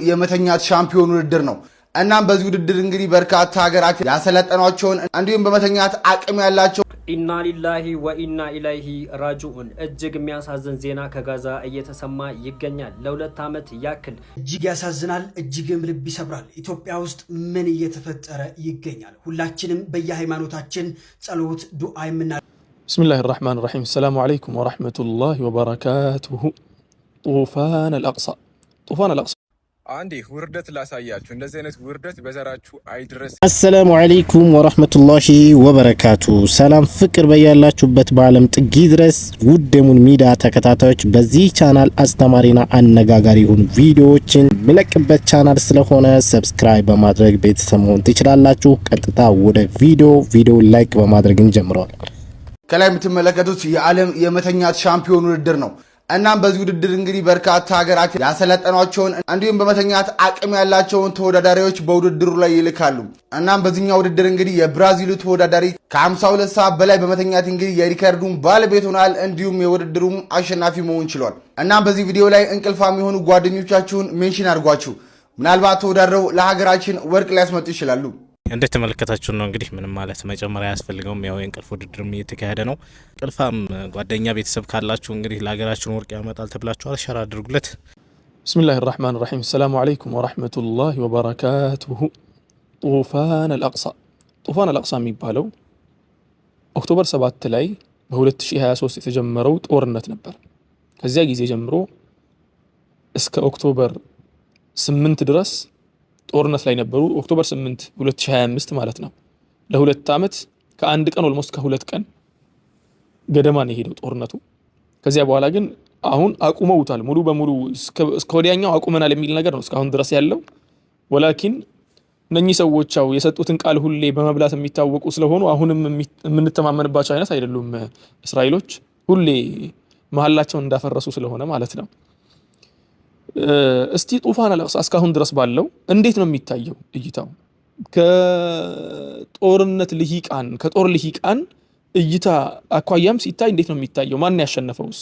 የመተኛት ሻምፒዮን ውድድር ነው። እናም በዚህ ውድድር እንግዲህ በርካታ ሀገራት ያሰለጠኗቸውን እንዲሁም በመተኛት አቅም ያላቸው ኢና ሊላሂ ወኢና ኢለይሂ ራጂኡን እጅግ የሚያሳዝን ዜና ከጋዛ እየተሰማ ይገኛል። ለሁለት ዓመት ያክል እጅግ ያሳዝናል፣ እጅግም ልብ ይሰብራል። ኢትዮጵያ ውስጥ ምን እየተፈጠረ ይገኛል? ሁላችንም በየሃይማኖታችን ጸሎት ዱዓ የምና ብስሚላሂ ራህማን ራሂም ሰላሙ አለይኩም ወራህመቱላሂ ወበረካቱሁ። ጡፋን አልአቅሳ አንዴ ውርደት ላሳያችሁ። እንደዚህ አይነት ውርደት በዘራችሁ አይድረስ። አሰላሙ አለይኩም ወራህመቱላሂ ወበረካቱ። ሰላም ፍቅር በያላችሁበት በአለም ጥግ ድረስ ውድ የሙን ሚዲያ ተከታታዮች፣ በዚህ ቻናል አስተማሪና አነጋጋሪ የሆኑ ቪዲዮዎችን የሚለቅበት ቻናል ስለሆነ ሰብስክራይብ በማድረግ ቤተሰብ መሆን ትችላላችሁ። ቀጥታ ወደ ቪዲዮ ላይክ በማድረግ እንጀምረዋለን። ከላይ የምትመለከቱት የዓለም የመተኛት ሻምፒዮን ውድድር ነው። እናም በዚህ ውድድር እንግዲህ በርካታ ሀገራት ያሰለጠኗቸውን እንዲሁም በመተኛት አቅም ያላቸውን ተወዳዳሪዎች በውድድሩ ላይ ይልካሉ። እናም በዚህኛው ውድድር እንግዲህ የብራዚሉ ተወዳዳሪ ከ52 ሰዓት በላይ በመተኛት እንግዲህ የሪከርዱን ባለቤት ሆኗል። እንዲሁም የውድድሩም አሸናፊ መሆን ችሏል። እናም በዚህ ቪዲዮ ላይ እንቅልፋም የሆኑ ጓደኞቻችሁን ሜንሽን አድርጓችሁ ምናልባት ተወዳድረው ለሀገራችን ወርቅ ሊያስመጡ ይችላሉ። እንዴት ተመለከታችሁ ነው እንግዲህ ምንም ማለት መጨመሪያ ያስፈልገውም። ያው የእንቅልፍ ውድድርም እየተካሄደ ነው። ቅልፋም ጓደኛ ቤተሰብ ካላችሁ እንግዲህ ለሀገራችን ወርቅ ያመጣል ተብላችኋል። ሸራ አድርጉለት። ብስሚላሂ ራህማን ራሂም ሰላሙ አለይኩም ወራህመቱላሂ ወበረካቱሁ። ጡፋን አልአቅሳ የሚባለው ኦክቶበር 7 ላይ በ2023 የተጀመረው ጦርነት ነበር። ከዚያ ጊዜ ጀምሮ እስከ ኦክቶበር 8 ድረስ ጦርነት ላይ ነበሩ። ኦክቶበር 8 2025 ማለት ነው። ለሁለት ዓመት ከአንድ ቀን ኦልሞስት ከሁለት ቀን ገደማ ነው የሄደው ጦርነቱ። ከዚያ በኋላ ግን አሁን አቁመውታል ሙሉ በሙሉ እስከ ወዲያኛው አቁመናል የሚል ነገር ነው እስካሁን ድረስ ያለው። ወላኪን እነኚህ ሰዎች ያው የሰጡትን ቃል ሁሌ በመብላት የሚታወቁ ስለሆኑ አሁንም የምንተማመንባቸው አይነት አይደሉም። እስራኤሎች ሁሌ መሐላቸውን እንዳፈረሱ ስለሆነ ማለት ነው። እስቲ ጡፋን አልአቅሳ እስካሁን ድረስ ባለው እንዴት ነው የሚታየው እይታው? ከጦር ልሂቃን እይታ አኳያም ሲታይ እንዴት ነው የሚታየው? ማን ያሸነፈውስ?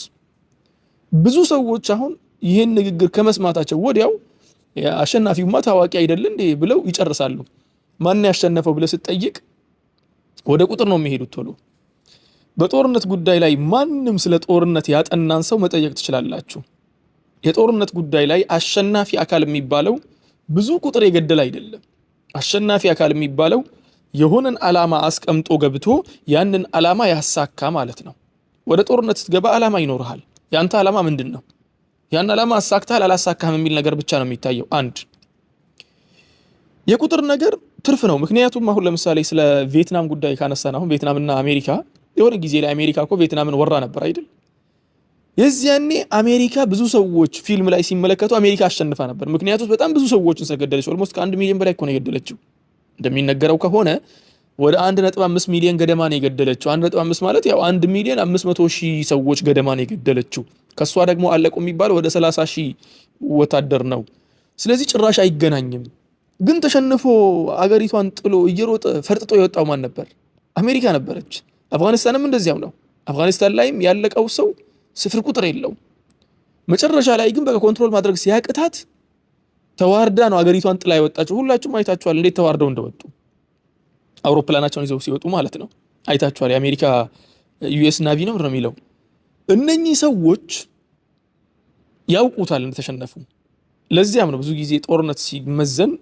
ብዙ ሰዎች አሁን ይህን ንግግር ከመስማታቸው ወዲያው አሸናፊውማ ታዋቂ አይደል እንዴ ብለው ይጨርሳሉ። ማን ያሸነፈው ብለህ ስትጠይቅ ወደ ቁጥር ነው የሚሄዱት ቶሎ። በጦርነት ጉዳይ ላይ ማንም ስለ ጦርነት ያጠናን ሰው መጠየቅ ትችላላችሁ። የጦርነት ጉዳይ ላይ አሸናፊ አካል የሚባለው ብዙ ቁጥር የገደለ አይደለም። አሸናፊ አካል የሚባለው የሆነን ዓላማ አስቀምጦ ገብቶ ያንን ዓላማ ያሳካ ማለት ነው። ወደ ጦርነት ስትገባ ዓላማ ይኖርሃል። ያንተ ዓላማ ምንድን ነው? ያን ዓላማ አሳክታል አላሳካህም የሚል ነገር ብቻ ነው የሚታየው። አንድ የቁጥር ነገር ትርፍ ነው። ምክንያቱም አሁን ለምሳሌ ስለ ቪየትናም ጉዳይ ካነሳን አሁን ቪየትናምና አሜሪካ የሆነ ጊዜ ላይ አሜሪካ እኮ ቪየትናምን ወራ ነበር አይደል? የዚያኔ አሜሪካ ብዙ ሰዎች ፊልም ላይ ሲመለከቱ አሜሪካ አሸንፋ ነበር። ምክንያቱም በጣም ብዙ ሰዎችን ስለገደለች ኦልሞስት ከ1 ሚሊዮን በላይ እኮ ነው የገደለችው። እንደሚነገረው ከሆነ ወደ 1.5 ሚሊዮን ገደማ ነው የገደለችው። 1.5 ማለት ያው 1,500,000 ሰዎች ገደማ ነው የገደለችው። ከሷ ደግሞ አለቁ የሚባለው ወደ 30,000 ወታደር ነው። ስለዚህ ጭራሽ አይገናኝም። ግን ተሸንፎ አገሪቷን ጥሎ እየሮጠ ፈርጥጦ የወጣው ማን ነበር? አሜሪካ ነበረች። አፍጋኒስታንም እንደዚያው ነው። አፍጋኒስታን ላይም ያለቀው ሰው ስፍር ቁጥር የለው። መጨረሻ ላይ ግን በቃ ኮንትሮል ማድረግ ሲያቅታት ተዋርዳ ነው አገሪቷን ጥላ የወጣችው። ሁላችሁም አይታችኋል እንዴት ተዋርደው እንደወጡ አውሮፕላናቸውን ይዘው ሲወጡ ማለት ነው። አይታችኋል። የአሜሪካ ዩኤስ ናቪ ነው የሚለው። እነኚህ ሰዎች ያውቁታል እንደተሸነፉ። ለዚያም ነው ብዙ ጊዜ ጦርነት ሲመዘን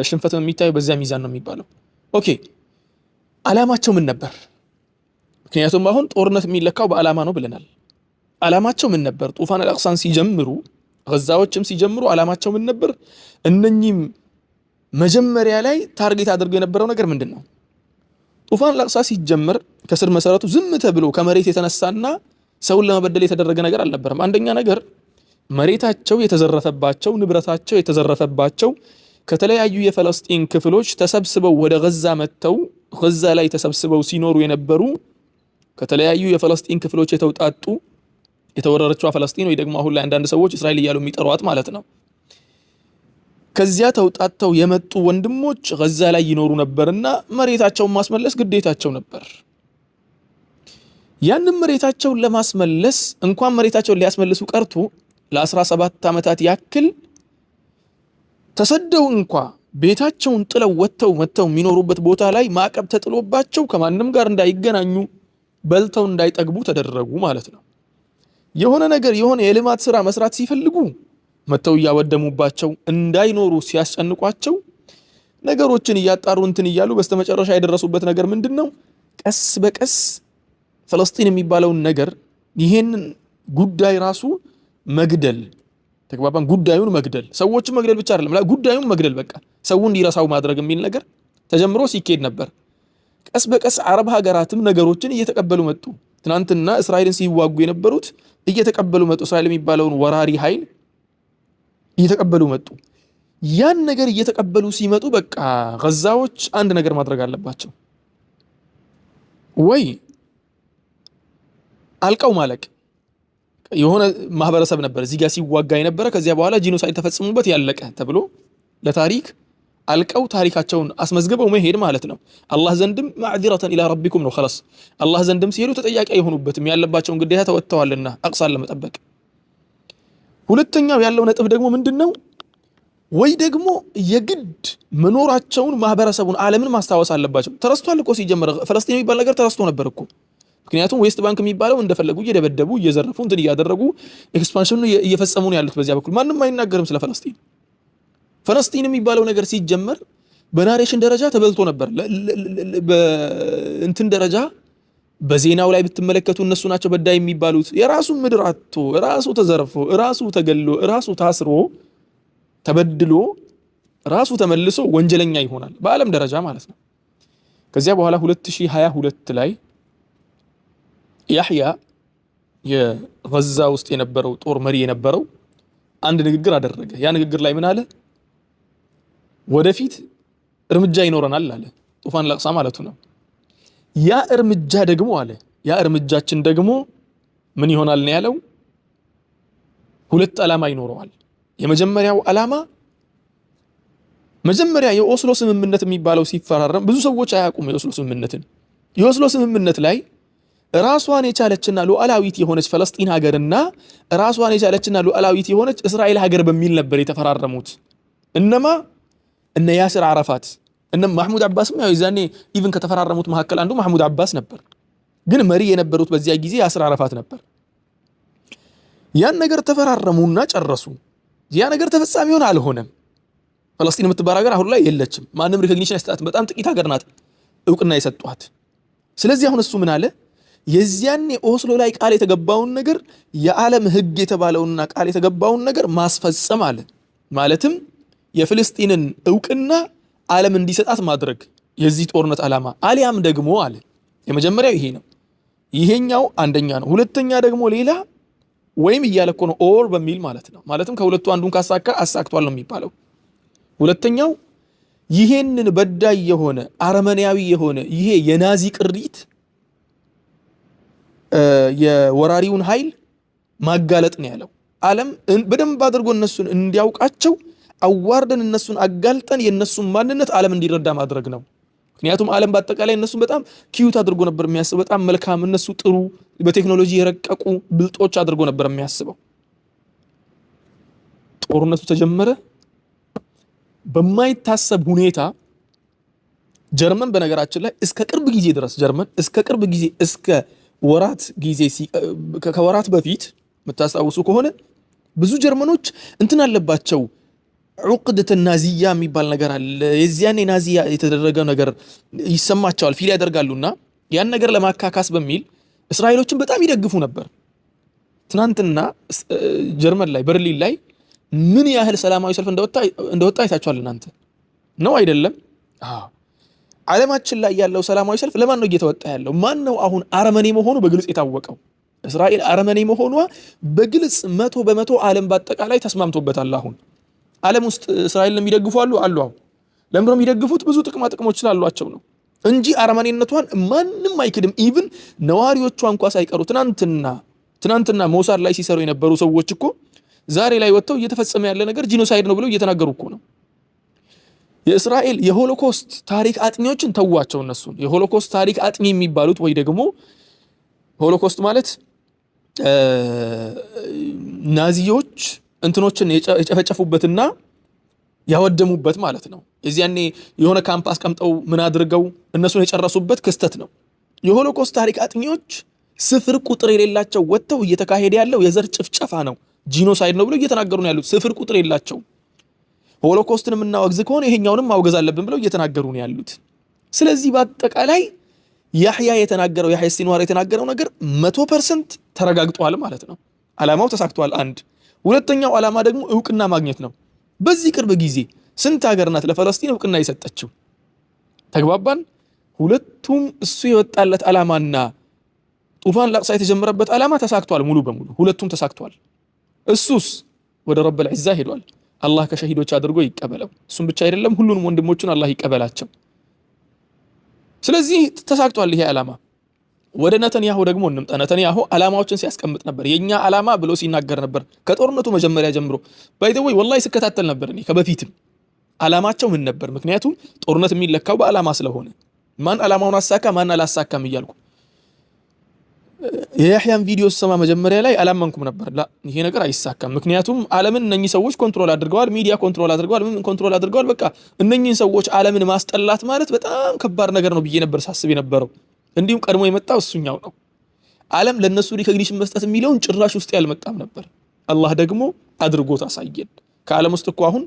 ሽንፈት የሚታየው በዚያ ሚዛን ነው የሚባለው። ኦኬ ዓላማቸው ምን ነበር? ምክንያቱም አሁን ጦርነት የሚለካው በዓላማ ነው ብለናል። ዓላማቸው ምን ነበር? ጡፋን አልአቅሳን ሲጀምሩ ጋዛዎችም ሲጀምሩ ዓላማቸው ምን ነበር? እነኚህም መጀመሪያ ላይ ታርጌት አድርገው የነበረው ነገር ምንድን ነው? ጡፋን አልአቅሳ ሲጀምር ከስር መሰረቱ ዝም ተብሎ ከመሬት የተነሳና ሰውን ለመበደል የተደረገ ነገር አልነበረም። አንደኛ ነገር መሬታቸው የተዘረፈባቸው፣ ንብረታቸው የተዘረፈባቸው ከተለያዩ የፈለስጢን ክፍሎች ተሰብስበው ወደ ጋዛ መጥተው ጋዛ ላይ ተሰብስበው ሲኖሩ የነበሩ ከተለያዩ የፈለስጢን ክፍሎች የተውጣጡ የተወረረችው ፈለስጢን ወይ ደግሞ አሁን ላይ አንዳንድ ሰዎች እስራኤል እያሉ የሚጠሯት ማለት ነው። ከዚያ ተውጣጣው የመጡ ወንድሞች ጋዛ ላይ ይኖሩ ነበርና መሬታቸውን ማስመለስ ግዴታቸው ነበር። ያንን መሬታቸውን ለማስመለስ እንኳን መሬታቸውን ሊያስመልሱ ቀርቶ ለ17 ዓመታት ያክል ተሰደው እንኳ ቤታቸውን ጥለው ወጥተው መጥተው የሚኖሩበት ቦታ ላይ ማዕቀብ ተጥሎባቸው ከማንም ጋር እንዳይገናኙ በልተው እንዳይጠግቡ ተደረጉ ማለት ነው። የሆነ ነገር የሆነ የልማት ስራ መስራት ሲፈልጉ መጥተው እያወደሙባቸው እንዳይኖሩ ሲያስጨንቋቸው ነገሮችን እያጣሩ እንትን እያሉ በስተመጨረሻ የደረሱበት ነገር ምንድነው? ቀስ በቀስ ፍልስጤም የሚባለውን ነገር ይሄንን ጉዳይ ራሱ መግደል ተግባባን። ጉዳዩን መግደል ሰዎችን መግደል ብቻ አይደለም ጉዳዩን መግደል በቃ ሰው እንዲረሳው ማድረግ የሚል ነገር ተጀምሮ ሲኬድ ነበር። ቀስ በቀስ አረብ ሀገራትም ነገሮችን እየተቀበሉ መጡ። ትናንትና እስራኤልን ሲዋጉ የነበሩት እየተቀበሉ መጡ። እስራኤል የሚባለውን ወራሪ ኃይል እየተቀበሉ መጡ። ያን ነገር እየተቀበሉ ሲመጡ በቃ ጋዛዎች አንድ ነገር ማድረግ አለባቸው። ወይ አልቀው ማለቅ የሆነ ማህበረሰብ ነበር እዚህ ጋር ሲዋጋ የነበረ ከዚያ በኋላ ጂኖሳይድ ተፈጽሞበት ያለቀ ተብሎ ለታሪክ አልቀው ታሪካቸውን አስመዝግበው መሄድ ማለት ነው። አላህ ዘንድም ማዕዚረተን ኢላ ረቢኩም ነው خلاص አላህ ዘንድም ሲሄዱ ተጠያቂ የሆኑበትም ያለባቸውን ግዴታ ተወጥተዋልና አቅሳን ለመጠበቅ። ሁለተኛው ያለው ነጥብ ደግሞ ምንድነው? ወይ ደግሞ የግድ መኖራቸውን ማህበረሰቡን ዓለምን ማስታወስ አለባቸው። ተረስቷል እኮ ሲጀመር ፍልስጤም የሚባል ነገር ተረስቶ ነበር እኮ። ምክንያቱም ዌስት ባንክ የሚባለው እንደፈለጉ እየደበደቡ እየዘረፉ እንትን እያደረጉ ኤክስፓንሽኑን እየፈጸሙ ነው ያሉት በዚያ በኩል። ማንም አይናገርም ስለ ፍልስጤም። ፍልስጤም የሚባለው ነገር ሲጀመር በናሬሽን ደረጃ ተበልቶ ነበር። በእንትን ደረጃ በዜናው ላይ ብትመለከቱ እነሱ ናቸው በዳይ የሚባሉት። የራሱ ምድር አጥቶ ራሱ ተዘርፎ ራሱ ተገሎ ራሱ ታስሮ ተበድሎ ራሱ ተመልሶ ወንጀለኛ ይሆናል በዓለም ደረጃ ማለት ነው። ከዚያ በኋላ 2022 ላይ ያህያ የጋዛ ውስጥ የነበረው ጦር መሪ የነበረው አንድ ንግግር አደረገ። ያ ንግግር ላይ ምን አለ? ወደፊት እርምጃ ይኖረናል አለ። ጡፋን ለቅሳ ማለቱ ነው። ያ እርምጃ ደግሞ አለ ያ እርምጃችን ደግሞ ምን ይሆናል ነው ያለው? ሁለት ዓላማ ይኖረዋል። የመጀመሪያው ዓላማ መጀመሪያ የኦስሎ ስምምነት የሚባለው ሲፈራረም ብዙ ሰዎች አያውቁም የኦስሎ ስምምነትን። የኦስሎ ስምምነት ላይ ራሷን የቻለችና ሉዓላዊት የሆነች ፍልስጤም ሀገርና ራሷን የቻለችና ሉዓላዊት የሆነች እስራኤል ሀገር በሚል ነበር የተፈራረሙት። እነማ እነ ያሲር አረፋት እነ ማህሙድ አባስም ያው ይዛኔ ኢቭን ከተፈራረሙት መካከል አንዱ ማህሙድ አባስ ነበር። ግን መሪ የነበሩት በዚያ ጊዜ ያሲር አረፋት ነበር። ያን ነገር ተፈራረሙና ጨረሱ። ያ ነገር ተፈጻሚ ሆነ አልሆነም። ፍልስጤም የምትባል ሀገር አሁን ላይ የለችም። ማንም ሪኮግኒሽን ያስጣት በጣም ጥቂት ሀገር ናት እውቅና የሰጧት። ስለዚህ አሁን እሱ ምን አለ? የዚያኔ ኦስሎ ላይ ቃል የተገባውን ነገር የዓለም ህግ የተባለውና ቃል የተገባውን ነገር ማስፈጸም አለ። ማለትም የፍልስጤምን እውቅና ዓለም እንዲሰጣት ማድረግ የዚህ ጦርነት ዓላማ። አሊያም ደግሞ አለ የመጀመሪያው ይሄ ነው። ይሄኛው አንደኛ ነው። ሁለተኛ ደግሞ ሌላ ወይም እያለ እኮ ነው ኦር በሚል ማለት ነው። ማለትም ከሁለቱ አንዱን ካሳካ አሳክቷል ነው የሚባለው። ሁለተኛው ይሄንን በዳይ የሆነ አረመኔያዊ የሆነ ይሄ የናዚ ቅሪት የወራሪውን ኃይል ማጋለጥ ነው ያለው። ዓለም በደንብ አድርጎ እነሱን እንዲያውቃቸው አዋርደን እነሱን አጋልጠን የነሱን ማንነት ዓለም እንዲረዳ ማድረግ ነው። ምክንያቱም ዓለም በአጠቃላይ እነሱን በጣም ኪዩት አድርጎ ነበር የሚያስበው። በጣም መልካም፣ እነሱ ጥሩ፣ በቴክኖሎጂ የረቀቁ ብልጦች አድርጎ ነበር የሚያስበው። ጦርነቱ ተጀመረ። በማይታሰብ ሁኔታ ጀርመን በነገራችን ላይ እስከ ቅርብ ጊዜ ድረስ እስከ ወራት ጊዜ ከወራት በፊት የምታስታውሱ ከሆነ ብዙ ጀርመኖች እንትን አለባቸው ዑቅደተ ናዚያ የሚባል ነገር አለ። የዚያኔ ናዚያ የተደረገ ነገር ይሰማቸዋል፣ ፊል ያደርጋሉና ያን ነገር ለማካካስ በሚል እስራኤሎችን በጣም ይደግፉ ነበር። ትናንትና ጀርመን ላይ በርሊን ላይ ምን ያህል ሰላማዊ ሰልፍ እንደወጣ አይታችኋል እናንተ ነው አይደለም? ዓለማችን ላይ ያለው ሰላማዊ ሰልፍ ለማን ነው እየተወጣ ያለው? ማን ነው አሁን አረመኔ መሆኑ በግልጽ የታወቀው? እስራኤል አረመኔ መሆኗ በግልጽ 100% ዓለም በአጠቃላይ ተስማምቶበታል። አሁን ዓለም ውስጥ እስራኤልን የሚደግፉ አሉ። አሁን ለምንድነው የሚደግፉት? ብዙ ጥቅሞች ስላሏቸው ነው እንጂ አረመኔነቷን ማንም አይክድም። ኢቭን ነዋሪዎቿ እንኳን ሳይቀሩ ትናንትና ሞሳድ ላይ ሲሰሩ የነበሩ ሰዎች እኮ ዛሬ ላይ ወጥተው እየተፈጸመ ያለ ነገር ጂኖሳይድ ነው ብለው እየተናገሩ እኮ ነው። የእስራኤል የሆሎኮስት ታሪክ አጥኚዎችን ተዋቸው። እነሱን የሆሎኮስት ታሪክ አጥኚ የሚባሉት ወይ ደግሞ ሆሎኮስት ማለት ናዚዎች እንትኖችን የጨፈጨፉበትና ያወደሙበት ማለት ነው። የዚያኔ የሆነ ካምፓስ ቀምጠው ምን አድርገው እነሱን የጨረሱበት ክስተት ነው። የሆሎኮስት ታሪክ አጥኚዎች ስፍር ቁጥር የሌላቸው ወጥተው እየተካሄደ ያለው የዘር ጭፍጨፋ ነው፣ ጂኖሳይድ ነው ብለው እየተናገሩ ነው ያሉት። ስፍር ቁጥር የላቸው። ሆሎኮስትን የምናወግዝ ከሆነ ይሄኛውንም ማውገዝ አለብን ብለው እየተናገሩ ነው ያሉት። ስለዚህ በአጠቃላይ ያህያ ሲንዋር የተናገረው ነገር 100% ተረጋግጧል ማለት ነው። ዓላማው ተሳክቷል። አንድ ሁለተኛው ዓላማ ደግሞ እውቅና ማግኘት ነው። በዚህ ቅርብ ጊዜ ስንት ሀገር ናት ለፈለስጢን እውቅና የሰጠችው? ተግባባን። ሁለቱም እሱ የወጣለት ዓላማና ጡፋን ላቅሳ የተጀመረበት ዓላማ ተሳክቷል ሙሉ በሙሉ ሁለቱም ተሳክቷል። እሱስ ወደ ረብል ዒዛ ሄዷል። አላህ ከሸሂዶች አድርጎ ይቀበለው። እሱም ብቻ አይደለም ሁሉንም ወንድሞቹን አላህ ይቀበላቸው። ስለዚህ ተሳክቷል ይሄ ዓላማ። ወደ ነተንያሁ ደግሞ እንምጣ። ነተንያሁ ዓላማዎችን ሲያስቀምጥ ነበር። የኛ ዓላማ ብሎ ሲናገር ነበር ከጦርነቱ መጀመሪያ ጀምሮ። ባይደወይ ወላሂ ስከታተል ነበር እኔ ከበፊትም ዓላማቸው ምን ነበር። ምክንያቱም ጦርነት የሚለካው በዓላማ ስለሆነ ማን ዓላማውን አሳካ ማን አላሳካም እያልኩ የያህያን ቪዲዮ ሰማ መጀመሪያ ላይ አላመንኩም ነበር። ይሄ ነገር አይሳካም። ምክንያቱም ዓለምን እነኚህ ሰዎች ኮንትሮል አድርገዋል፣ ሚዲያ ኮንትሮል አድርገዋል፣ ምን ኮንትሮል አድርገዋል። በቃ እነኚህን ሰዎች ዓለምን ማስጠላት ማለት በጣም ከባድ ነገር ነው ብዬ ነበር ሳስብ የነበረው። እንዲሁም ቀድሞ የመጣው እሱኛው ነው። ዓለም ለነሱ ሪኮግኒሽን መስጠት የሚለውን ጭራሽ ውስጥ ያልመጣም ነበር። አላህ ደግሞ አድርጎት አሳየን። ከዓለም ውስጥ እኮ አሁን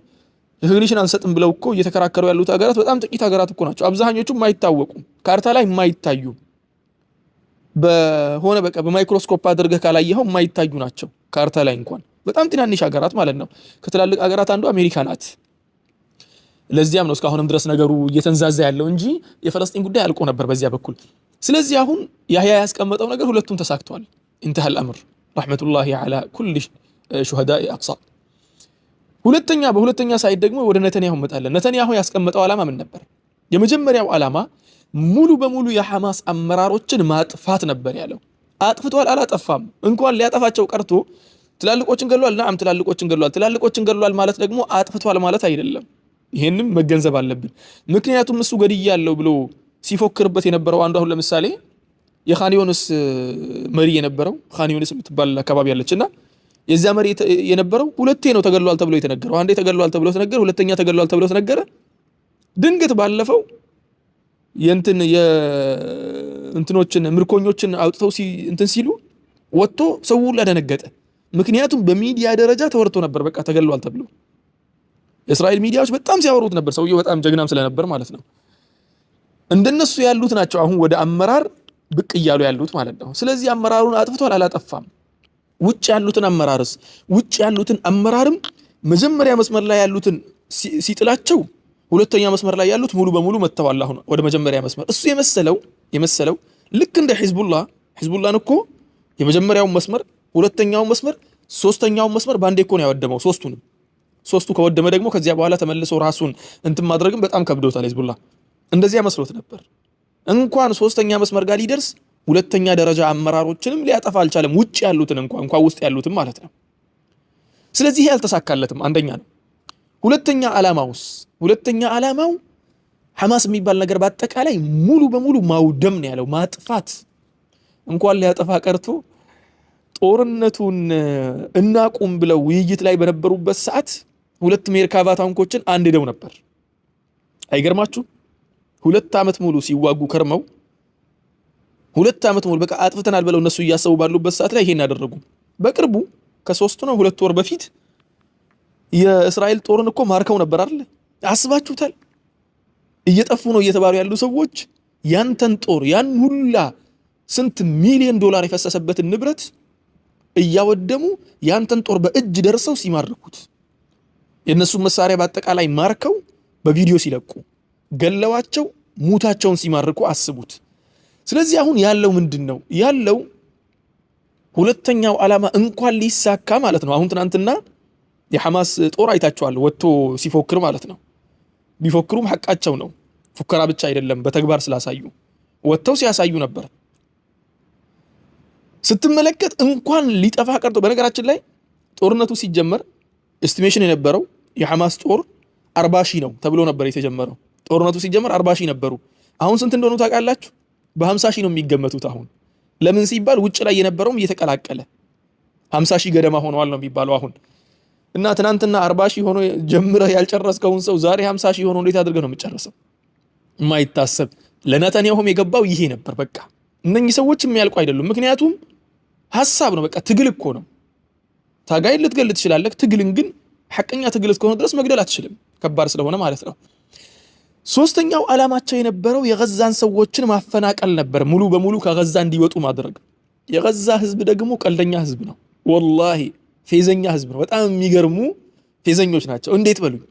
ሪኮግኒሽን አንሰጥም ብለው እኮ እየተከራከሩ ያሉት ሀገራት በጣም ጥቂት ሀገራት እኮ ናቸው። አብዛኞቹ የማይታወቁ ካርታ ላይ የማይታዩ በሆነ በቃ በማይክሮስኮፕ አድርገህ ካላየኸው የማይታዩ ናቸው። ካርታ ላይ እንኳን በጣም ትናንሽ ሀገራት ማለት ነው። ከትላልቅ ሀገራት አንዱ አሜሪካ ናት። ለዚያም ነው እስካሁንም ድረስ ነገሩ እየተንዛዛ ያለው እንጂ የፈለስጢን ጉዳይ አልቆ ነበር በዚያ በኩል። ስለዚህ አሁን ያህያ ያስቀመጠው ነገር ሁለቱም ተሳክቷል። انتهى الامر رحمه الله على كل شهداء اقصى። በሁለተኛ ሳይድ ደግሞ ወደ ነተንያሁ መጣለን። ነተንያሁ ያስቀመጠው ዓላማ ምን ነበር? የመጀመሪያው ዓላማ ሙሉ በሙሉ የሐማስ አመራሮችን ማጥፋት ነበር ያለው። አጥፍቷል አላጠፋም። እንኳን ሊያጠፋቸው ቀርቶ ትላልቆችን ገድሏል። ነዓም ትላልቆችን ገድሏል ማለት ደግሞ አጥፍቷል ማለት አይደለም። ይሄንም መገንዘብ አለብን። ምክንያቱም እሱ ገድያለሁ ብሎ ሲፎክርበት የነበረው አንዱ አሁን ለምሳሌ የኻን ዩኒስ መሪ የነበረው ኻን ዩኒስ የምትባል አካባቢ ያለችና የዛ መሪ የነበረው ሁለቴ ነው ተገድሏል ተብሎ የተነገረው። አንዴ ተገድሏል ተብሎ ተነገረ፣ ሁለተኛ ተገድሏል ተብሎ ተነገረ። ድንገት ባለፈው የእንትኖችን ምርኮኞችን አውጥተው ሲሉ ወጥቶ ሰው ሁሉ ደነገጠ። ምክንያቱም በሚዲያ ደረጃ ተወርቶ ነበር በቃ ተገድሏል ተብሎ። የእስራኤል ሚዲያዎች በጣም ሲያወሩት ነበር። ሰውየው በጣም ጀግናም ስለነበር ማለት ነው። እንደነሱ ያሉት ናቸው አሁን ወደ አመራር ብቅ እያሉ ያሉት ማለት ነው። ስለዚህ አመራሩን አጥፍቷል አላጠፋም። ውጭ ያሉትን አመራርም መጀመሪያ መስመር ላይ ያሉትን ሲጥላቸው ሁለተኛ መስመር ላይ ያሉት ሙሉ በሙሉ መተዋል አሁን ወደ መጀመሪያ መስመር። እሱ የመሰለው ልክ እንደ ሒዝቡላህን እኮ የመጀመሪያው መስመር፣ ሁለተኛው መስመር፣ ሶስተኛው መስመር ባንዴ እኮ ነው ያወደመው። ሶስቱ ከወደመ ደግሞ ከዚያ በኋላ ተመልሶ ራሱን እንትን ማድረግም በጣም ከብዶታል ሒዝቡላህ። እንደዚያ መስሎት ነበር። እንኳን ሶስተኛ መስመር ጋር ሊደርስ ሁለተኛ ደረጃ አመራሮችንም ሊያጠፋ አልቻለም። ውጭ ያሉትን እንኳን ውስጥ ያሉትን ማለት ነው። ስለዚህ ያልተሳካለትም አንደኛ ነው። ሁለተኛ ዓላማው ሐማስ የሚባል ነገር በአጠቃላይ ሙሉ በሙሉ ማውደም ነው ያለው፣ ማጥፋት። እንኳን ሊያጠፋ ቀርቶ ጦርነቱን እናቁም ብለው ውይይት ላይ በነበሩበት ሰዓት 2 ሜርካቫ ታንኮችን አንድደው ነበር። አይገርማችሁ? 2 ዓመት ሙሉ ሲዋጉ ከርመው 2 ዓመት ሙሉ በቃ አጥፍተናል ብለው እነሱ እያሰቡ ባሉበት ሰዓት ላይ ይሄን ያደረጉ። በቅርቡ ከ3 ነው 2 ወር በፊት የእስራኤል ጦርን እኮ ማርከው ነበር አይደል? አስባችሁታል? እየጠፉ ነው እየተባሉ ያሉ ሰዎች ያንተን ጦር ያን ሁላ ስንት ሚሊዮን ዶላር የፈሰሰበትን ንብረት እያወደሙ ያንተን ጦር በእጅ ደርሰው ሲማርኩት የነሱ መሳሪያ በአጠቃላይ ማርከው በቪዲዮ ሲለቁ ገለዋቸው ሙታቸውን ሲማርኩ አስቡት። ስለዚህ አሁን ያለው ምንድነው? ያለው ሁለተኛው ዓላማ እንኳን ሊሳካ ማለት ነው። አሁን ትናንትና የሐማስ ጦር አይታቸዋል ወጥቶ ሲፎክር ማለት ነው። ቢፎክሩም ሐቃቸው ነው። ፉከራ ብቻ አይደለም፣ በተግባር ስላሳዩ ወጥተው ሲያሳዩ ነበር። ስትመለከት እንኳን ሊጠፋ ቀርቶ በነገራችን ላይ ጦርነቱ ሲጀመር ኤስቲሜሽን የነበረው የሐማስ ጦር 40 ሺህ ነው ተብሎ ነበር የተጀመረው። ጦርነቱ ሲጀመር 40 ሺህ ነበሩ። አሁን ስንት እንደሆኑ ታውቃላችሁ? በ50 ሺህ ነው የሚገመቱት አሁን። ለምን ሲባል ውጭ ላይ የነበረውም እየተቀላቀለ 50 ሺህ ገደማ ሆነዋል ነው የሚባለው አሁን። እና ትናንትና 40 ሺህ ሆኖ ጀምረህ ያልጨረስከውን ሰው ዛሬ 50 ሺህ ሆኖ እንዴት አድርገህ ነው የምትጨርሰው? የማይታሰብ ለነታንያሁም የገባው ይሄ ነበር። በቃ እነኚህ ሰዎች የሚያልቁ አይደሉም። ምክንያቱም ሐሳብ ነው። በቃ ትግል እኮ ነው። ታጋይ ልትገል ትችላለህ። ትግልን ግን ሐቀኛ ትግል እስከሆነ ድረስ መግደል አትችልም፣ ከባድ ስለሆነ ማለት ነው። ሶስተኛው ዓላማቸው የነበረው የገዛን ሰዎችን ማፈናቀል ነበር፣ ሙሉ በሙሉ ከገዛ እንዲወጡ ማድረግ። የገዛ ህዝብ ደግሞ ቀልደኛ ህዝብ ነው፣ ወላሂ ፌዘኛ ህዝብ ነው። በጣም የሚገርሙ ፌዘኞች ናቸው። እንዴት በሉኝ፣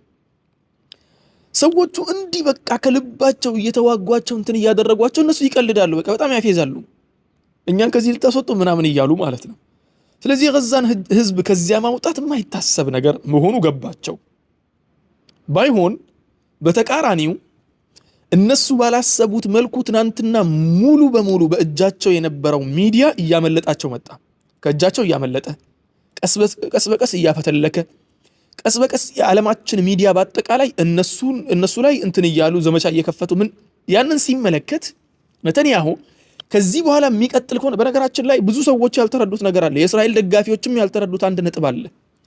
ሰዎቹ እንዲህ በቃ ከልባቸው እየተዋጓቸው እንትን እያደረጓቸው እነሱ ይቀልዳሉ፣ በቃ በጣም ያፌዛሉ። እኛን ከዚህ ልታስወጡ ምናምን እያሉ ማለት ነው። ስለዚህ የገዛን ህዝብ ከዚያ ማውጣት የማይታሰብ ነገር መሆኑ ገባቸው። ባይሆን በተቃራኒው እነሱ ባላሰቡት መልኩ ትናንትና ሙሉ በሙሉ በእጃቸው የነበረው ሚዲያ እያመለጣቸው መጣ። ከእጃቸው እያመለጠ ቀስ በቀስ እያፈተለከ ቀስ በቀስ የዓለማችን ሚዲያ በአጠቃላይ እነሱ ላይ እንትን እያሉ ዘመቻ እየከፈቱ ምን ያንን ሲመለከት ነታንያሁ ከዚህ በኋላ የሚቀጥል ከሆነ በነገራችን ላይ ብዙ ሰዎች ያልተረዱት ነገር አለ። የእስራኤል ደጋፊዎችም ያልተረዱት አንድ ነጥብ አለ።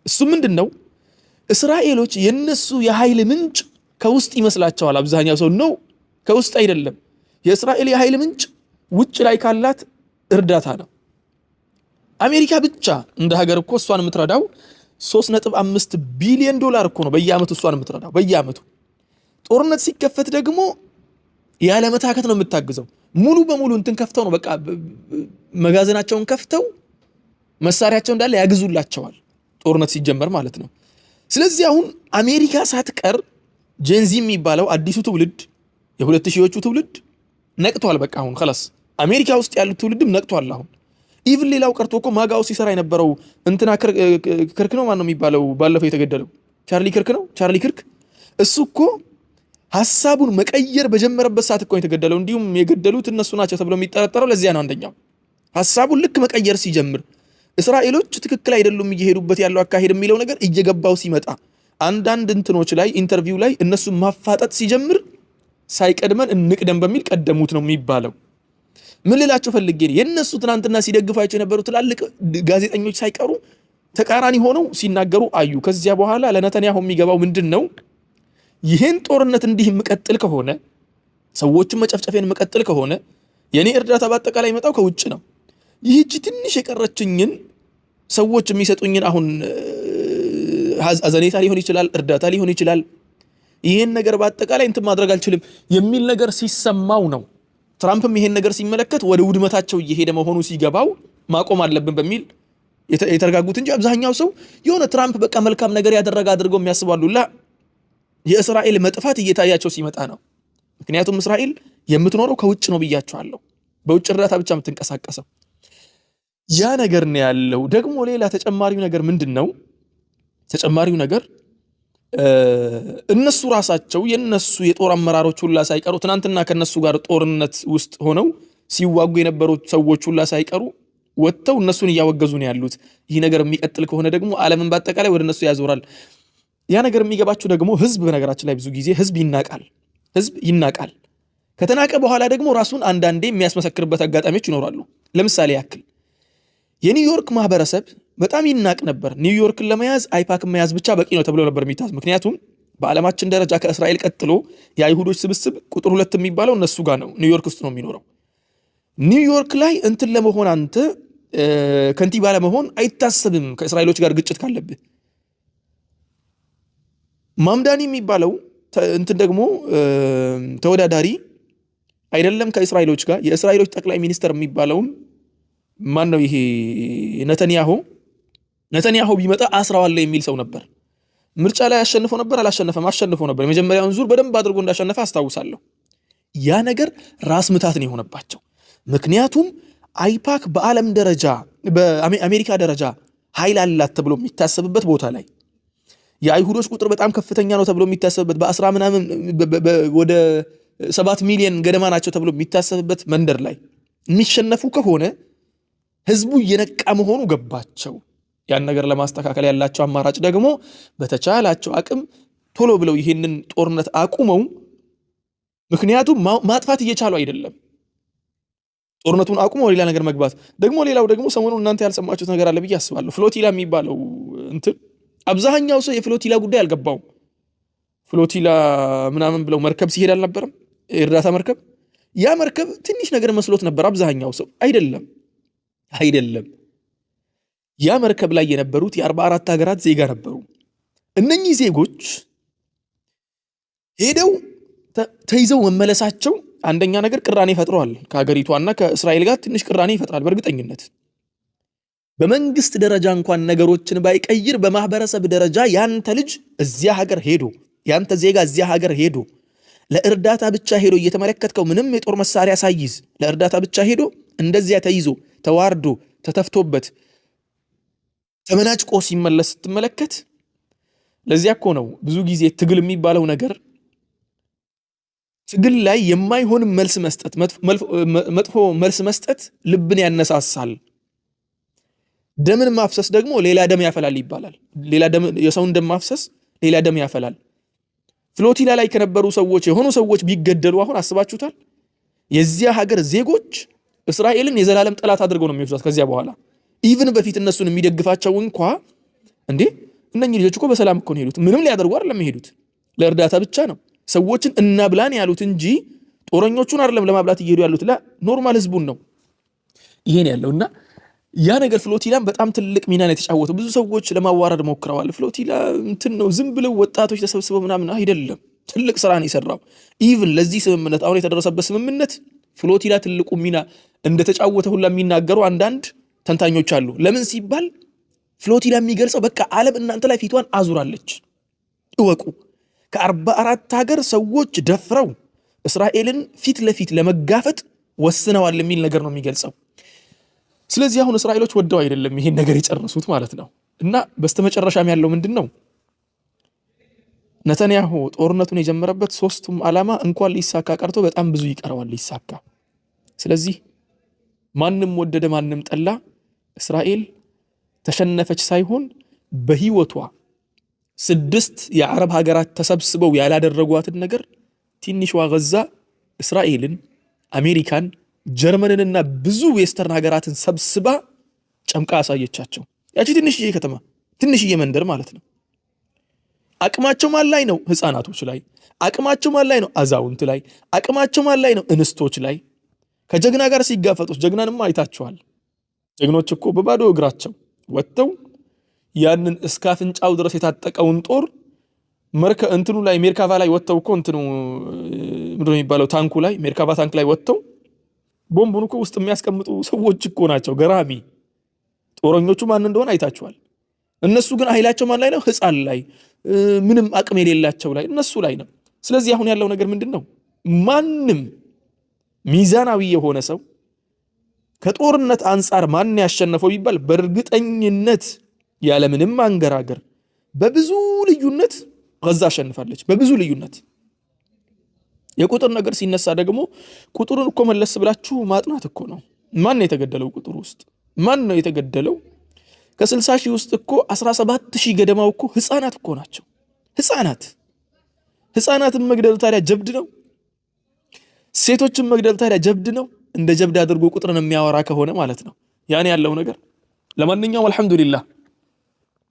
እሱ ምንድነው? እስራኤሎች የነሱ የኃይል ምንጭ ከውስጥ ይመስላቸዋል። አብዛኛው ሰው ነው፣ ከውስጥ አይደለም። የእስራኤል የኃይል ምንጭ ውጭ ላይ ካላት እርዳታ ነው። አሜሪካ ብቻ እንደ ሀገር እኮ እሷን የምትረዳው 3.5 ቢሊዮን ዶላር እኮ ነው በየአመቱ እሷን የምትረዳው በየአመቱ። ጦርነት ሲከፈት ደግሞ ያለ መታከት ነው የምታግዘው። ሙሉ በሙሉ እንትን ከፍተው ነው በቃ መጋዘናቸውን ከፍተው መሳሪያቸው እንዳለ ያግዙላቸዋል ጦርነት ሲጀመር ማለት ነው። ስለዚህ አሁን አሜሪካ ሳትቀር ጄንዚ የሚባለው አዲሱ ትውልድ የ2000ዎቹ ትውልድ ነቅቷል። በቃ አሁን خلاص አሜሪካ ውስጥ ያሉት ትውልድም ነቅቷል። አሁን ኢቭን ሌላው ቀርቶ እኮ ማጋው ሲሰራ የነበረው እንትና ክርክ ነው ማን ነው የሚባለው ባለፈው የተገደለው ቻርሊ ክርክ እሱ እኮ ሐሳቡን መቀየር በጀመረበት ሰዓት እኮ የተገደለው። እንዲሁም የገደሉት እነሱ ናቸው ተብሎ የሚጠረጠረው ለዚያ ነው። አንደኛው ሐሳቡን ልክ መቀየር ሲጀምር እስራኤሎች ትክክል አይደሉም እየሄዱበት ያለው አካሄድ የሚለው ነገር እየገባው ሲመጣ አንዳንድ እንትኖች ላይ ኢንተርቪው ላይ እነሱ ማፋጠጥ ሲጀምር ሳይቀድመን እንቅደም በሚል ቀደሙት ነው የሚባለው። ምን ልላችሁ ፈልጌ ነው የነሱ ትናንትና ሲደግፋቸው የነበሩ ትላልቅ ጋዜጠኞች ሳይቀሩ ተቃራኒ ሆነው ሲናገሩ አዩ። ከዚያ በኋላ ለነታንያሁ የሚገባው ምንድነው? ይሄን ጦርነት እንዲህ መቀጠል ከሆነ ሰዎችን መጨፍጨፌን መቀጠል ከሆነ የኔ እርዳታ በአጠቃላይ መጣው ከውጭ ነው። ይህቺ ትንሽ የቀረችኝን ሰዎች የሚሰጡኝን አሁን አዘኔታ ሊሆን ይችላል፣ እርዳታ ሊሆን ይችላል፣ ይሄን ነገር በአጠቃላይ እንትን ማድረግ አልችልም የሚል ነገር ሲሰማው ነው ትራምፕም ይሄን ነገር ሲመለከት ወደ ውድመታቸው እየሄደ መሆኑ ሲገባው ማቆም አለብን በሚል የተረጋጉት እንጂ አብዛኛው ሰው የሆነ ትራምፕ በቃ መልካም ነገር ያደረገ አድርገው የሚያስባሉላ የእስራኤል መጥፋት እየታያቸው ሲመጣ ነው። ምክንያቱም እስራኤል የምትኖረው ከውጭ ነው ብያቸዋለሁ፣ በውጭ እርዳታ ብቻ የምትንቀሳቀሰው ያ ነገር ነው ያለው። ደግሞ ሌላ ተጨማሪው ነገር ምንድነው? ተጨማሪው ነገር እነሱ ራሳቸው የነሱ የጦር አመራሮች ሁላ ሳይቀሩ ትናንትና ከነሱ ጋር ጦርነት ውስጥ ሆነው ሲዋጉ የነበሩ ሰዎች ሁላ ሳይቀሩ ወጥተው እነሱን እያወገዙ ነው ያሉት። ይህ ነገር የሚቀጥል ከሆነ ደግሞ ዓለምን በአጠቃላይ ወደ እነሱ ያዞራል። ያ ነገር የሚገባችሁ ደግሞ ህዝብ በነገራችን ላይ ብዙ ጊዜ ህዝብ ይናቃል። ከተናቀ በኋላ ደግሞ ራሱን አንዳንዴ የሚያስመሰክርበት አጋጣሚዎች ይኖራሉ። ለምሳሌ ያክል የኒውዮርክ ማህበረሰብ በጣም ይናቅ ነበር። ኒውዮርክን ለመያዝ አይፓክን መያዝ ብቻ በቂ ነው ተብሎ ነበር የሚታዝ። ምክንያቱም በዓለማችን ደረጃ ከእስራኤል ቀጥሎ የአይሁዶች ስብስብ ቁጥር 2 የሚባለው እነሱ ጋር ነው፣ ኒውዮርክ ውስጥ ነው የሚኖረው። ኒውዮርክ ላይ እንትን ለመሆን አንተ ከንቲባ ለመሆን አይታሰብም ከእስራኤሎች ጋር ግጭት ካለብህ። ማምዳኒ የሚባለው እንትን ደግሞ ተወዳዳሪ አይደለም ከእስራኤሎች ጋር። የእስራኤሎች ጠቅላይ ሚኒስተር የሚባለውም ማን ነው? ይሄ ነታንያሁ ቢመጣ አስራዋለሁ የሚል ሰው ነበር። ምርጫ ላይ አሸንፎ ነበር አላሸነፈም? አሸንፎ ነበር። የመጀመሪያውን ዙር በደንብ አድርጎ እንዳሸነፈ አስታውሳለሁ። ያ ነገር ራስ ምታት ነው የሆነባቸው። ምክንያቱም አይፓክ በዓለም ደረጃ በአሜሪካ ደረጃ ኃይል አላት ተብሎ የሚታሰብበት ቦታ ላይ የአይሁዶች ቁጥር በጣም ከፍተኛ ነው ተብሎ የሚታሰብበት በ10 ምናምን ወደ 7 ሚሊዮን ገደማ ናቸው ተብሎ የሚታሰብበት መንደር ላይ የሚሸነፉ ከሆነ ህዝቡ እየነቃ መሆኑ ገባቸው። ያን ነገር ለማስተካከል ያላቸው አማራጭ ደግሞ በተቻላቸው አቅም ቶሎ ብለው ይሄንን ጦርነት አቁመው፣ ምክንያቱም ማጥፋት እየቻሉ አይደለም፣ ጦርነቱን አቁመው ሌላ ነገር መግባት። ደግሞ ሌላው ደግሞ ሰሞኑን እናንተ ያልሰማችሁት ነገር አለ ብዬ አስባለሁ። ፍሎቲላ የሚባለው እንትን አብዛኛው ሰው የፍሎቲላ ጉዳይ አልገባው። ፍሎቲላ ምናምን ብለው መርከብ ሲሄድ አልነበረም እርዳታ መርከብ። ያ መርከብ ትንሽ ነገር መስሎት ነበር አብዛኛው ሰው። አይደለም ያ መርከብ ላይ የነበሩት የ44 ሀገራት ዜጋ ነበሩ። እነኚህ ዜጎች ሄደው ተይዘው መመለሳቸው አንደኛ ነገር ቅራኔ ፈጥሯል። ከሀገሪቷና ከእስራኤል ጋር ትንሽ ቅራኔ ይፈጥራል በእርግጠኝነት። በመንግስት ደረጃ እንኳን ነገሮችን ባይቀይር በማህበረሰብ ደረጃ ያንተ ልጅ እዚያ ሀገር ሄዶ ያንተ ዜጋ እዚያ ሀገር ሄዶ ለእርዳታ ብቻ ሄዶ እየተመለከትከው ምንም የጦር መሳሪያ ሳይዝ ለእርዳታ ብቻ ሄዶ እንደዚያ ተይዞ ተዋርዶ ተተፍቶበት ተመናጭቆ ሲመለስ ስትመለከት ለዚያ እኮ ነው ብዙ ጊዜ ትግል የሚባለው ነገር ትግል ላይ የማይሆን መልስ መስጠት መጥፎ መልስ መስጠት ልብን ያነሳሳል። ደምን ማፍሰስ ደግሞ ሌላ ደም ያፈላል ይባላል። ሌላ ደም የሰውን ደም ማፍሰስ ሌላ ደም ያፈላል። ፍሎቲላ ላይ ከነበሩ ሰዎች የሆኑ ሰዎች ቢገደሉ አሁን አስባችሁታል? የዚያ ሀገር ዜጎች እስራኤልን የዘላለም ጠላት አድርገው ነው የሚወስዷት። ከዚያ በኋላ ኢቭን በፊት እነሱን የሚደግፋቸው እንኳ እንዴ እነኚህ ልጆች እኮ በሰላም እኮ ነው ሄዱት፣ ምንም ሊያደርጉ አይደለም ሄዱት፣ ለእርዳታ ብቻ ነው ሰዎችን እናብላን ያሉት እንጂ ጦረኞቹን አይደለም ለማብላት እየሄዱ ያሉት ለኖርማል ህዝቡን ነው። ይሄን ያለውና ያ ነገር ፍሎቲላም በጣም ትልቅ ሚና ነው የተጫወተው። ብዙ ሰዎች ለማዋረድ ሞክረዋል። ፍሎቲላ እንትን ነው ዝም ብለው ወጣቶች ተሰብስበው ምናምን አይደለም፣ ትልቅ ስራ ነው የሰራው። ኢቭን ለዚህ ስምምነት አሁን የተደረሰበት ስምምነት ፍሎቲላ ትልቁ ሚና እንደተጫወተ ሁላ የሚናገሩ አንዳንድ ተንታኞች አሉ። ለምን ሲባል ፍሎቲላ የሚገልጸው በቃ ዓለም እናንተ ላይ ፊቷን አዙራለች እወቁ። ከ44 ሀገር ሰዎች ደፍረው እስራኤልን ፊት ለፊት ለመጋፈጥ ወስነዋል የሚል ነገር ነው የሚገልጸው። ስለዚህ አሁን እስራኤሎች ወደው አይደለም ይሄን ነገር የጨረሱት ማለት ነው። እና በስተመጨረሻም ያለው ምንድነው ነታንያሁ ጦርነቱን የጀመረበት ሶስቱም ዓላማ እንኳን ሊሳካ ቀርቶ በጣም ብዙ ይቀረዋል ሊሳካ። ስለዚህ ማንም ወደደ ማንም ጠላ እስራኤል ተሸነፈች ሳይሆን በህይወቷ 6 የአረብ ሀገራት ተሰብስበው ያላደረጓትን ነገር ትንሿ ጋዛ እስራኤልን፣ አሜሪካን፣ ጀርመንንና ብዙ ዌስተርን ሀገራትን ሰብስባ ጨምቃ አሳየቻቸው። ያቺ ትንሽዬ ከተማ ትንሽዬ መንደር ማለት ነው። አቅማቸው ማን ላይ ነው? ህፃናቶች ላይ። አቅማቸው ማን ላይ ነው? አዛውንት ላይ። አቅማቸው ማን ላይ ነው? እንስቶች ላይ። ከጀግና ጋር ሲጋፈጡት ጀግናንም አይታቸዋል። ጀግኖች እኮ በባዶ እግራቸው ወጥተው ያንን እስከ አፍንጫው ድረስ የታጠቀውን ጦር እንትኑ ላይ ሜርካቫ ላይ ወጥተው እኮ እንትኑ ምንድነው የሚባለው ታንኩ ላይ ሜርካቫ ታንክ ላይ ወጥተው ቦምቡን እኮ ውስጥ የሚያስቀምጡ ሰዎች እኮ ናቸው። ገራሚ ጦረኞቹ ማን እንደሆነ አይታቸዋል። እነሱ ግን ኃይላቸው ማን ላይ ነው? ህፃን ላይ፣ ምንም አቅም የሌላቸው ላይ፣ እነሱ ላይ ነው። ስለዚህ አሁን ያለው ነገር ምንድነው? ማንም ሚዛናዊ የሆነ ሰው ከጦርነት አንፃር ማን ያሸነፈው ይባል በእርግጠኝነት ያለምንም አንገራገር በብዙ ልዩነት ጋዛ አሸንፋለች። በብዙ ልዩነት። የቁጥር ነገር ሲነሳ ደግሞ ቁጥሩን እኮ መለስ ብላችሁ ማጥናት እኮ ነው። ማን ነው የተገደለው? ቁጥሩ ውስጥ ማን ነው የተገደለው? ከ60 ሺህ ውስጥ እኮ 17 ሺህ ገደማው እኮ ህፃናት እኮ ናቸው። ህፃናትን መግደል ታዲያ ጀብድ ነው? ሴቶችን መግደል ታዲያ ጀብድ ነው? እንደ ጀብድ አድርጎ ቁጥርን የሚያወራ ከሆነ ማለት ነው። ያን ያለው ነገር ለማንኛውም አልহামዱሊላህ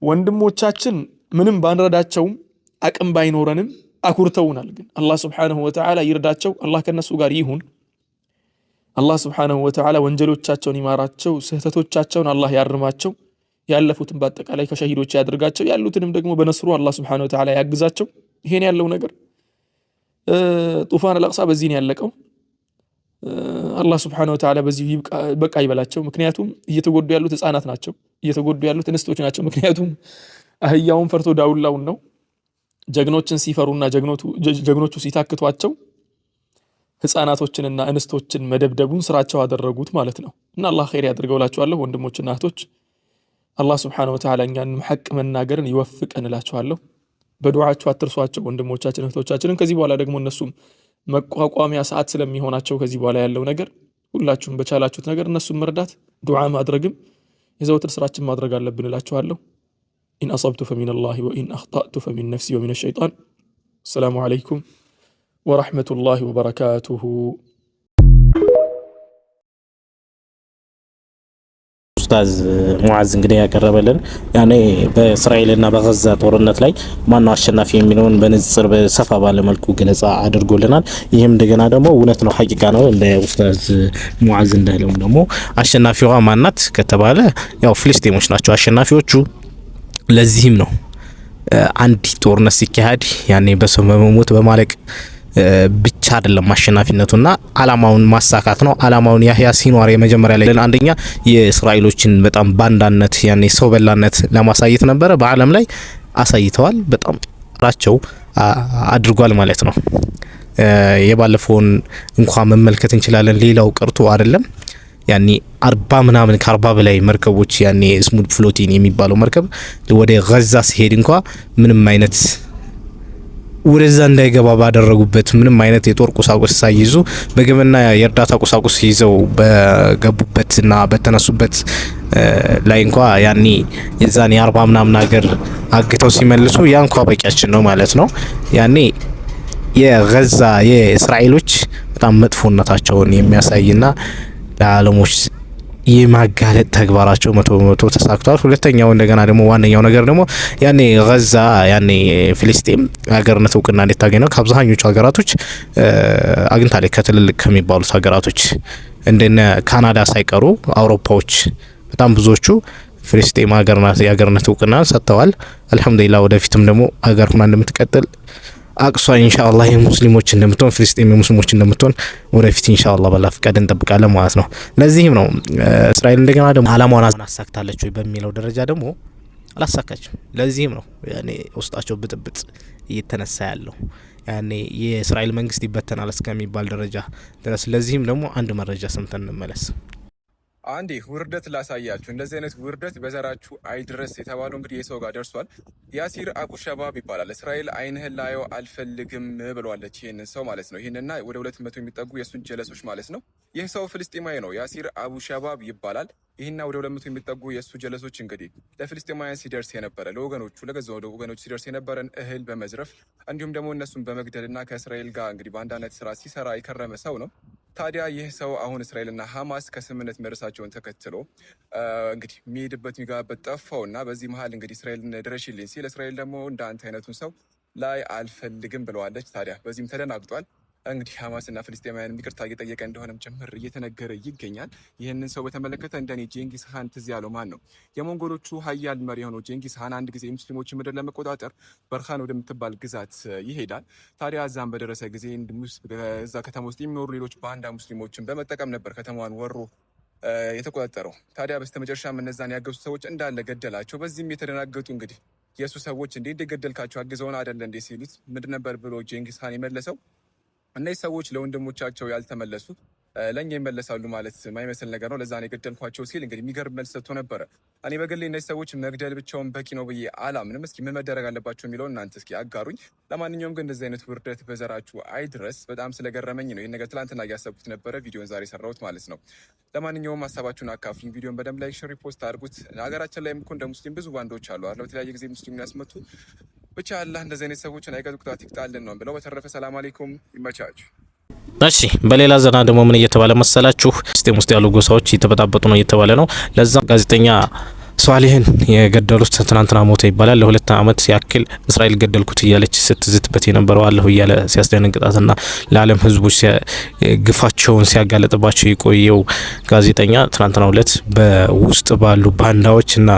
ወንድሞቻችን ምንም ባንረዳቸውም አቅም ባይኖረንም አኩርተውናል። ግን አላህ Subhanahu Wa Ta'ala ይርዳቸው። አላህ ከነሱ ጋር ይሁን። አላህ Subhanahu Wa Ta'ala ወንጀሎቻቸውን ይማራቸው፣ ስህተቶቻቸውን አላህ ያርማቸው። ያለፉትን በአጠቃላይ ከሸሂዶች ያድርጋቸው፣ ያሉትንም ደግሞ በነስሩ አላህ Subhanahu Wa Ta'ala ያግዛቸው። ይሄን ያለው ነገር ጡፋን አልአቅሳ በዚህ ነው ያለቀው። አላህ Subhanahu Wa Ta'ala በዚህ በቃ ይበላቸው። ምክንያቱም እየተጎዱ ያሉት ህፃናት ናቸው፣ እየተጎዱ ያሉት እንስቶች ናቸው። ምክንያቱም አህያውን ፈርቶ ዳውላውን ነው። ጀግኖችን ሲፈሩና ጀግኖቹ ሲታክቷቸው ህፃናቶችንና እንስቶችን መደብደቡን ስራቸው አደረጉት ማለት ነው። እና አላህ ኸይር ያድርገውላችኋለሁ ወንድሞችና እህቶች። አላህ Subhanahu Wa Ta'ala እኛን ሐቅ መናገርን ይወፍቀን እላችኋለሁ። በዱዓችሁ አትርሷቸው ወንድሞቻችን እህቶቻችንን። ከዚህ በኋላ ደግሞ እነሱም መቋቋሚያ ሰዓት ስለሚሆናቸው ከዚህ በኋላ ያለው ነገር ሁላችሁም በቻላችሁት ነገር እነሱም መርዳት ዱዓ ማድረግም የዘወትር ስራችን ማድረግ አለብን እላችኋለሁ። إن أصبت فمن الله وإن أخطأت فمن نفسي ومن الشيطان. السلام عليكم ورحمة الله وبركاته. ኡስታዝ ሙዓዝ እንግዲህ ያቀረበልን ያኔ በእስራኤልና በጋዛ ጦርነት ላይ ማን ነው አሸናፊ የሚለውን በንጽር በሰፋ ባለ መልኩ ገለጻ አድርጎልናል። ይህም እንደገና ደግሞ እውነት ነው ሐቂቃ ነው እንደ ኡስታዝ ሙዓዝ እንዳለው ደግሞ አሸናፊዋ ማናት ከተባለ ያው ፍልስጤሞች ናቸው አሸናፊዎቹ። ለዚህም ነው አንድ ጦርነት ሲካሄድ ያኔ በሰው በመሞት በማለቅ ብቻ አይደለም አሸናፊነቱና አላማውን ማሳካት ነው። አላማውን ያህያ ሲንዋር የመጀመሪያ ላይ አንደኛ የእስራኤሎችን በጣም ባንዳነት ያኔ ሰው በላነት ለማሳየት ነበረ። በአለም ላይ አሳይተዋል። በጣም ራቸው አድርጓል ማለት ነው። የባለፈውን እንኳን መመልከት እንችላለን። ሌላው ቀርቶ አይደለም ያኔ 40 ምናምን ከ40 በላይ መርከቦች ያኔ ስሙድ ፍሎቲን የሚባለው መርከብ ወደ ጋዛ ሲሄድ እንኳን ምንም አይነት ወደዛ እንዳይገባ ባደረጉበት ምንም አይነት የጦር ቁሳቁስ ሳይይዙ በገመና የእርዳታ ቁሳቁስ ይዘው በገቡበትና በተነሱበት ላይ እንኳን ያኔ የዛኔ 40 ምናምን ሀገር አግተው ሲመልሱ ያ እንኳን በቂያችን ነው ማለት ነው። ያኔ የጋዛ የእስራኤሎች በጣም መጥፎነታቸውን የሚያሳይና ለዓለሞች የማጋለጥ ተግባራቸው 100% ተሳክቷል። ሁለተኛው እንደገና ደግሞ ዋነኛው ነገር ደግሞ ያኔ ጋዛ ያኔ ፍልስጤም ሀገርነት እውቅና እንድታገኝ ነው ከአብዛኞቹ ሀገራቶች አግኝታለች። ከትልልቅ ከሚባሉት ሀገራቶች እንደነ ካናዳ ሳይቀሩ አውሮፓዎች በጣም ብዙዎቹ ፍልስጤም ሀገርነት እውቅና ሰጥተዋል። አልহামዱሊላህ ወደፊትም ደግሞ ሀገር ሆና እንደምትቀጥል አቅሷ ኢንሻአላህ የሙስሊሞች እንደምትሆን ፍልስጤም የሙስሊሞች እንደምትሆን ወደፊት ኢንሻአላህ ባላ ፈቃድ እንጠብቃለን ማለት ነው። ለዚህም ነው እስራኤል እንደገና ደግሞ አላማዋን አሳክታለች ወይ በሚለው ደረጃ ደግሞ አላሳካችም። ለዚህም ነው ያኔ ውስጣቸው ብጥብጥ እየተነሳ ያለው ያኔ የእስራኤል መንግስት ይበተናል እስከሚባል ደረጃ ድረስ። ለዚህም ደግሞ አንድ መረጃ ሰምተን እንመለስ። አንዴ ውርደት ላሳያችሁ። እንደዚህ አይነት ውርደት በዘራችሁ አይድረስ የተባለው እንግዲህ የሰው ጋር ደርሷል። ያሲር አቡ ሸባብ ይባላል። እስራኤል አይንህን ላየው አልፈልግም ብለዋለች ይህንን ሰው ማለት ነው። ይህንና ወደ 200 የሚጠጉ የእሱን ጀለሶች ማለት ነው። ይህ ሰው ፍልስጤማዊ ነው። ያሲር አቡ ሸባብ ይባላል። ይህና ወደ 200 የሚጠጉ የእሱ ጀለሶች እንግዲህ ለፍልስጤማውያን ሲደርስ የነበረ ለወገኖቹ ለገዛ ወገኖቹ ሲደርስ የነበረን እህል በመዝረፍ እንዲሁም ደግሞ እነሱን በመግደልና ከእስራኤል ጋር እንግዲህ በአንዳነት ስራ ሲሰራ የከረመ ሰው ነው። ታዲያ ይህ ሰው አሁን እስራኤልና ሐማስ ከስምምነት መድረሳቸውን ተከትሎ እንግዲህ የሚሄድበት የሚገባበት ጠፋውና በዚህ መሀል እንግዲህ እስራኤልን ድረሽልኝ ሲል እስራኤል ደግሞ እንደ አንተ አይነቱን ሰው ላይ አልፈልግም ብለዋለች። ታዲያ በዚህም ተደናግጧል። እንግዲህ ሐማስና ፍልስጤማውያን ይቅርታ እየጠየቀ እንደሆነም ጭምር እየተነገረ ይገኛል። ይህንን ሰው በተመለከተ እንደኔ ጄንጊስ ሃን ትዝ ያለው ማን ነው? የሞንጎሎቹ ሀያል መሪ የሆነው ጄንጊስ ሃን አንድ ጊዜ ሙስሊሞችን ምድር ለመቆጣጠር በርኻን ወደምትባል ግዛት ይሄዳል። ታዲያ እዛም በደረሰ ጊዜ እዛ ከተማ ውስጥ የሚኖሩ ሌሎች ባንዳ ሙስሊሞችን በመጠቀም ነበር ከተማዋን ወሮ የተቆጣጠረው። ታዲያ በስተመጨረሻም እነዛን ያገዙ ሰዎች እንዳለ ገደላቸው። በዚህም የተደናገጡ እንግዲህ የእሱ ሰዎች እንዴት ገደልካቸው አግዘውን አይደለ እንዴ ሲሉት ምንድን ነበር ብሎ ጄንጊስ ሃን የመለሰው እነዚህ ሰዎች ለወንድሞቻቸው ያልተመለሱ ለኛ ይመለሳሉ ማለት የማይመስል ነገር ነው። ለዛ ነው የገደልኳቸው ሲል እንግዲህ የሚገርም መልስ ሰጥቶ ነበረ። እኔ በግሌ እነዚህ ሰዎች መግደል ብቻውን በቂ ነው ብዬ አላምንም። እስኪ ምን መደረግ አለባቸው የሚለውን እናንተ እስኪ አጋሩኝ። ለማንኛውም ግን እንደዚህ አይነት ውርደት በዘራችሁ አይድረስ። በጣም ስለገረመኝ ነው ይህን ነገር ትላንትና እያሰብኩት ነበረ፣ ቪዲዮን ዛሬ ሰራሁት ማለት ነው። ለማንኛውም ሀሳባችሁን አካፍሉኝ። ቪዲዮን በደንብ ላይክ፣ ሼር፣ ሪፖስት አድርጉት። ሀገራችን ላይም እኮ እንደ ሙስሊም ብዙ ባንዶች አሉ አለ በተለያየ ጊዜ ሙስሊሙን ያስመቱ። ብቻ አላህ እንደዚህ አይነት ሰዎችን አይቀጡ ቅጣት ይቅጣልን ነው ብለው። በተረፈ ሰላም አለይኩም ይመቻችሁ። እሺ በሌላ ዜና ደግሞ ምን እየተባለ መሰላችሁ? ፍልስጤም ውስጥ ያሉ ጎሳዎች እየተበጣበጡ ነው እየተባለ ነው። ለዛ ጋዜጠኛ ሷሊህን የገደሉት ትናንትና ሞተ ይባላል። ለ2 ዓመት ያክል እስራኤል ገደልኩት እያለች ስትዝትበት የነበረው አለሁ እያለ ሲያስደነግጣትና ለዓለም ሕዝቦች ግፋቸውን ሲያጋለጥባቸው የቆየው ጋዜጠኛ ትናንትና ሁለት በውስጥ ባሉ ባንዳዎችና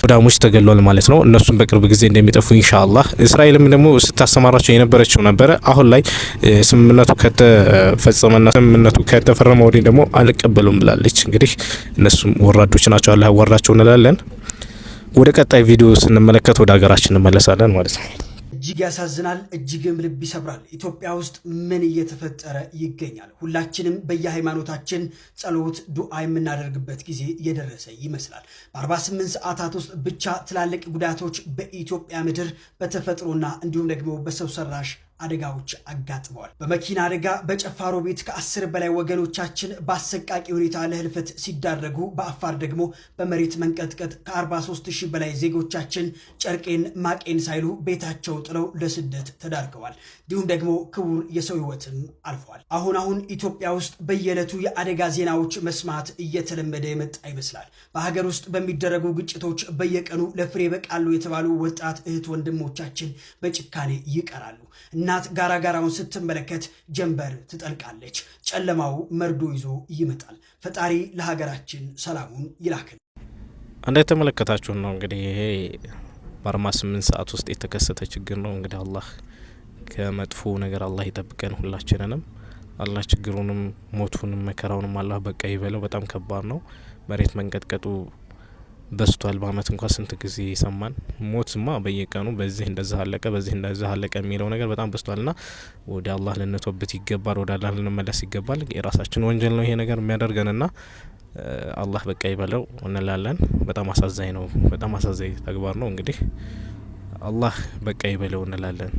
ወዳሞች ተገሏል ማለት ነው። እነሱም በቅርብ ጊዜ እንደሚጠፉ ኢንሻአላህ። እስራኤልም ደግሞ ስታሰማራቸው የነበረችው ነበረ። አሁን ላይ ስምምነቱ ከተፈጸመና ስምምነቱ ከተፈረመ ወዲህ ደግሞ አልቀበሉም ብላለች። እንግዲህ እነሱም ወራዶች ናቸው። አላህ ወራቸው እንላለን። ወደ ቀጣይ ቪዲዮ ስንመለከት ወደ ሀገራችን እንመለሳለን ማለት ነው። እጅግ ያሳዝናል፣ እጅግም ልብ ይሰብራል። ኢትዮጵያ ውስጥ ምን እየተፈጠረ ይገኛል? ሁላችንም በየሃይማኖታችን ጸሎት፣ ዱዓ የምናደርግበት ጊዜ እየደረሰ ይመስላል። በ48 ሰዓታት ውስጥ ብቻ ትላልቅ ጉዳቶች በኢትዮጵያ ምድር በተፈጥሮና እንዲሁም ደግሞ በሰው ሰራሽ አደጋዎች አጋጥመዋል። በመኪና አደጋ በጨፋሮ ቤት ከ10 በላይ ወገኖቻችን በአሰቃቂ ሁኔታ ለህልፈት ሲዳረጉ፣ በአፋር ደግሞ በመሬት መንቀጥቀጥ ከ43000 በላይ ዜጎቻችን ጨርቄን ማቄን ሳይሉ ቤታቸውን ጥለው ለስደት ተዳርገዋል። እንዲሁም ደግሞ ክቡር የሰው ህይወትም አልፏል። አሁን ኢትዮጵያ ውስጥ በየዕለቱ የአደጋ ዜናዎች መስማት እየተለመደ የመጣ ይመስላል። በሀገር ውስጥ በሚደረጉ ግጭቶች በየቀኑ ለፍሬ በቃሉ የተባሉ ወጣት እህት ወንድሞቻችን በጭካኔ ይቀራሉ። እናት ጋራጋራውን ስትመለከት ጀንበር ትጠልቃለች። ጨለማው መርዶ ይዞ ይመጣል። ፈጣሪ ለሀገራችን ሰላሙን ይላክል። እንደተመለከታችሁ ነው እንግዲህ ይሄ በ48 ሰዓት ውስጥ የተከሰተ ችግር ነው። እንግዲህ አላህ ከመጥፎ ነገር አላህ ይጠብቀን ሁላችንንም። አላህ ችግሩንም ሞቱንም መከራውንም አላህ በቃ ይበለው። በጣም ከባድ ነው። መሬት መንቀጥቀጡ በስቷል። በአመት እንኳን ስንት ጊዜ ይሰማን። ሞትማ በየቀኑ በዚህ እንደዛ አለቀ በዚህ እንደዛ አለቀ የሚለው ነገር በጣም በስቷልና ወደ አላህ ልንተውበት ይገባል። ወደ አላህ ልንመለስ ይገባል። የራሳችን ወንጀል ነው ይሄ ነገር የሚያደርገንና አላህ በቃ ይበለው እንላለን። በጣም አሳዛኝ ነው። በጣም አሳዛኝ ተግባር ነው። እንግዲህ አላህ በቃ ይበለው እንላለን።